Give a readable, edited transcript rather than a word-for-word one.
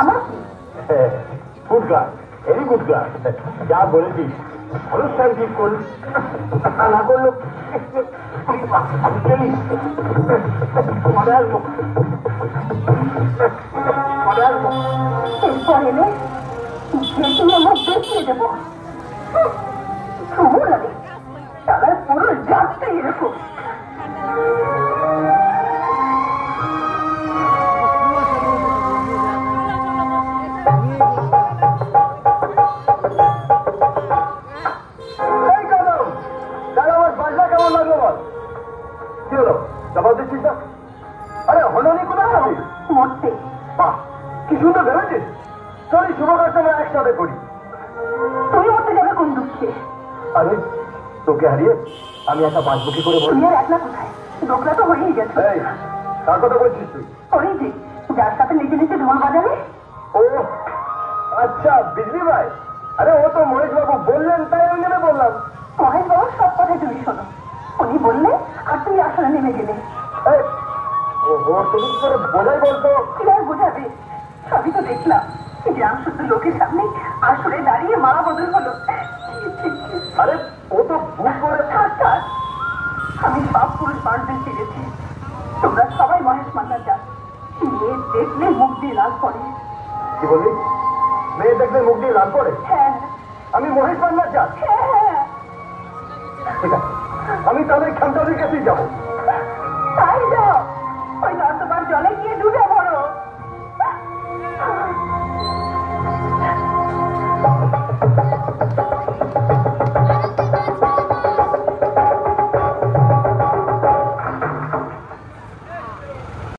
আমার কি? Good girl, very good girl. যা বলেছিস অনুষ্ঠান ঠিক করলি, না করলো আমি চলি। পরে আসবো, পরে আসবো। এরপর এলে তুমি আমার দেখিয়ে দেবো। লাগে তারা পুরো যাচ্ছে এরকম। কেমন লাগলো বল? কি হলো, জবাব দিচ্ছিস না? আরে হলনি কোথায় যাবি? মরতে। বাহ, কি সুন্দর ভেবেছিস। চলি শুভ কাজ আমরা একসাথে করি। তুমি মরতে যাবে কোন দুঃখে? আরে তোকে হারিয়ে আমি একটা বাঁচবো কি করে বল? তুমি আর একলা কোথায়? দোকলা তো হয়েই গেছে। এই কার কথা বলছিস তুই? ওই যে যার সাথে নিজে নিজে ঢোল বাজাবে। ও আচ্ছা, বিজলি ভাই। আরে ও তো মহেশ বাবু বললেন তাই আমি নেমে বললাম। মহেশ বাবু সব কথাই তুমি শোনো। উনি বললে আর তুমি আসলে নেমে গেলে। তুমি করে বোঝাই বলতো। কি আর বোঝাবে, সবই তো দেখলাম। গ্রাম শুদ্ধ লোকের সামনে আসলে দাঁড়িয়ে মারা বদল হলো। আরে ও তো ভুল করে। আমি সব পুরুষ মানুষদের চিনেছি। তোমরা সবাই মহেশ মান্নার যাও। মেয়ে দেখলে মুখ দিয়ে লাল পড়ে। কি বললি? মেয়ে দেখলে মুখ দিয়ে লাল পড়ে? হ্যাঁ। আমি মহেশ মান্নার যা। হ্যাঁ। ঠিক আছে, আমি তাহলে খামচাঁদের কাছেই যাবো। তাই যাও। ওই নর্দমার জলে